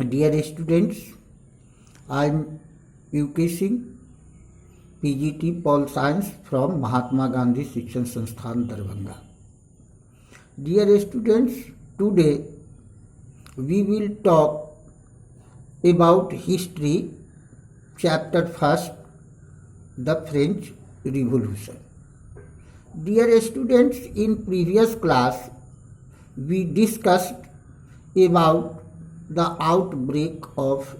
Dear students, I am UK Singh, PGT Pol Science from Mahatma Gandhi Shikshan Sansthan Darbhanga. Dear students, today we will talk about history, chapter 1st, the French Revolution. Dear students, in previous class we discussed about the outbreak of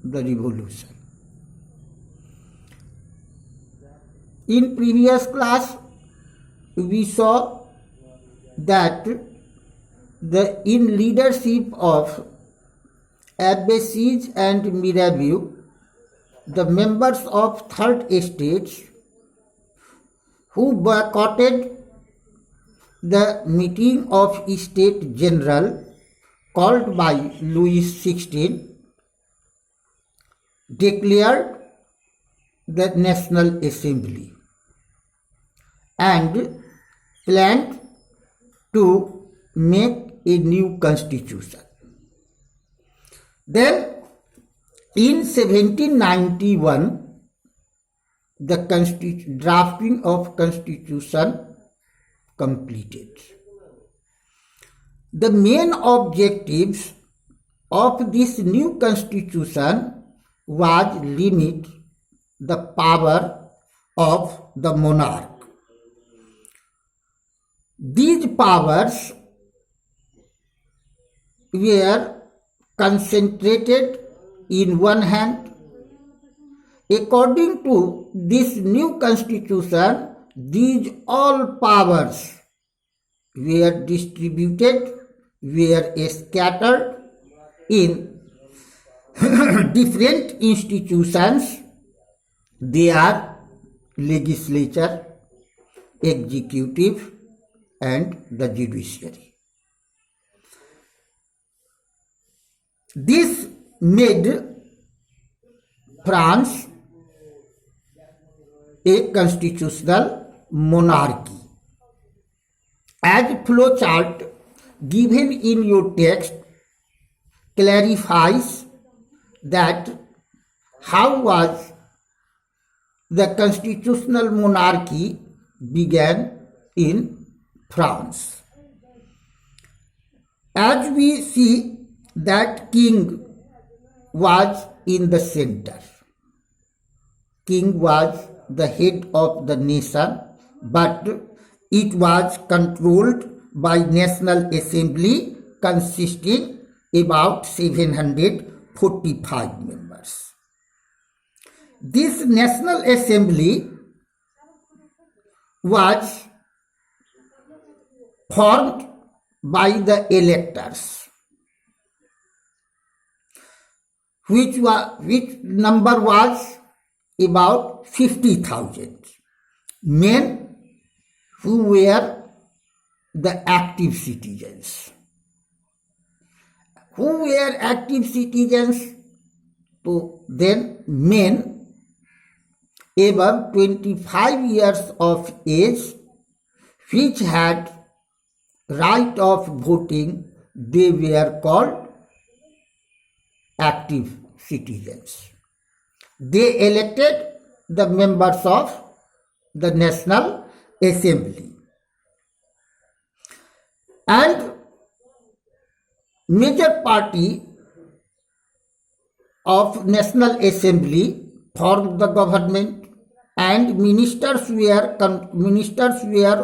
the revolution. In previous class we saw that in leadership of Abbasid and Mirabeau, the members of third estates who boycotted the meeting of State General called by Louis XVI, declared the National Assembly and planned to make a new constitution. Then in 1791, the drafting of constitution completed. The main objectives of this new constitution was limit the power of the monarch. These powers were concentrated in one hand. According to this new constitution, these all powers were distributed, were scattered in different institutions. They are legislature, executive, and the judiciary. This made France a constitutional monarchy. As flowchart given in your text clarifies that how was the constitutional monarchy began in France. As we see that king was in the center. King was the head of the nation, but it was controlled by National Assembly consisting about 745 members. This National Assembly was formed by the electors, which number was about 50,000 men who were the active citizens. Who were active citizens? So then men above 25 years of age which had right of voting, they were called active citizens. They elected the members of the National Assembly. And major party of National Assembly formed the government, and ministers were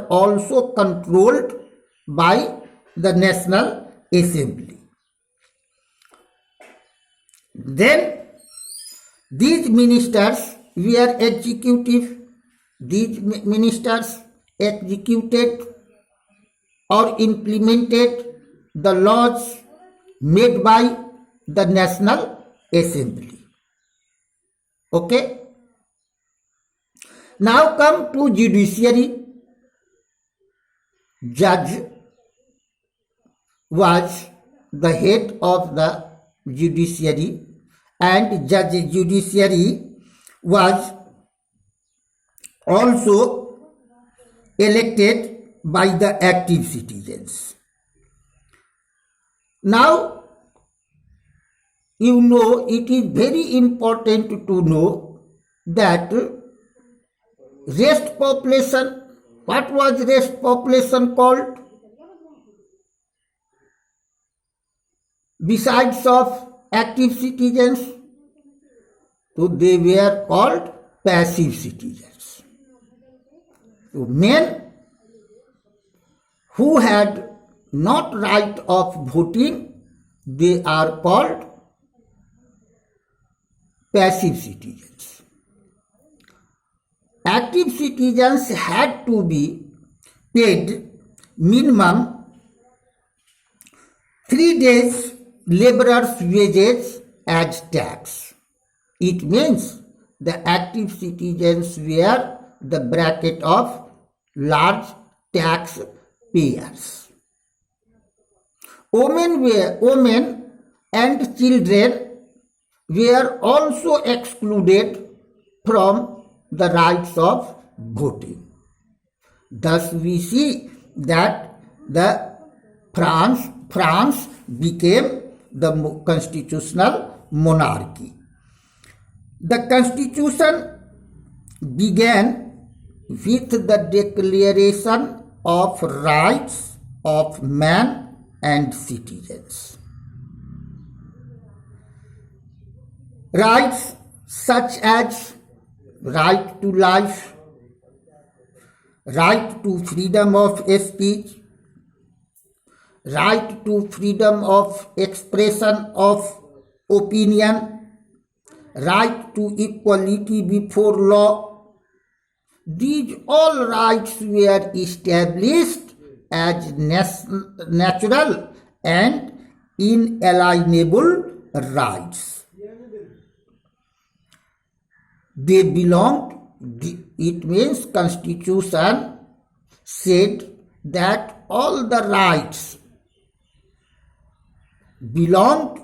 also controlled by the National Assembly. Then these ministers were executive. These ministers executed or implemented the laws made by the National Assembly. Okay? Now come to judiciary. Judge was the head of the judiciary, and judiciary was also elected by the active citizens. Now you know, it is very important to know that rest population, what was rest population called? Besides of active citizens, so they were called passive citizens. So men who had not right of voting, they are called passive citizens. Active citizens had to be paid minimum 3 days laborers' wages as tax. It means the active citizens were the bracket of large tax payers. Women and children were also excluded from the rights of voting. Thus we see that the France became the constitutional monarchy. The constitution began with the Declaration of Rights of Man and Citizens. Rights such as right to life, right to freedom of speech, right to freedom of expression of opinion, right to equality before law. These all rights were established as natural and inalienable rights. They belonged, it means Constitution said that all the rights belonged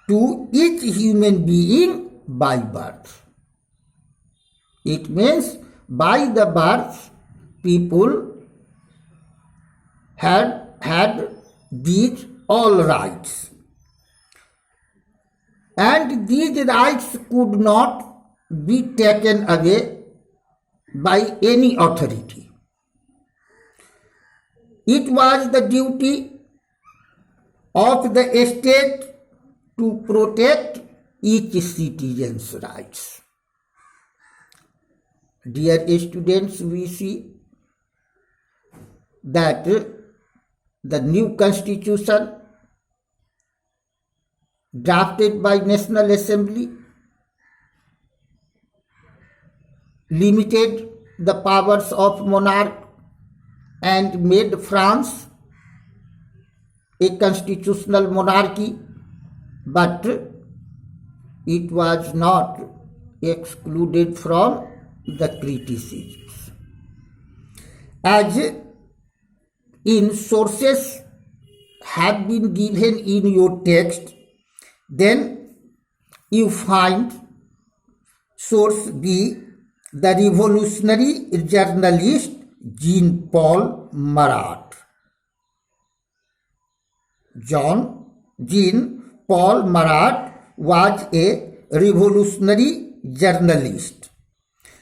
to each human being by birth. It means by the birth people had these all rights, and these rights could not be taken away by any authority. It was the duty of the state to protect each citizen's rights. Dear students, we see that the new constitution drafted by National Assembly limited the powers of monarch and made France a constitutional monarchy, but it was not excluded from the criticisms. As in sources have been given in your text, then you find source B, the revolutionary journalist Jean-Paul Marat. Jean-Paul Marat was a revolutionary journalist.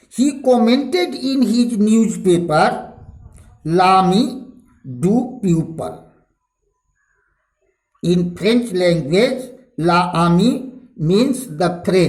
He commented in his newspaper L'Ami du Peuple. In French language, L'Ami means the friend.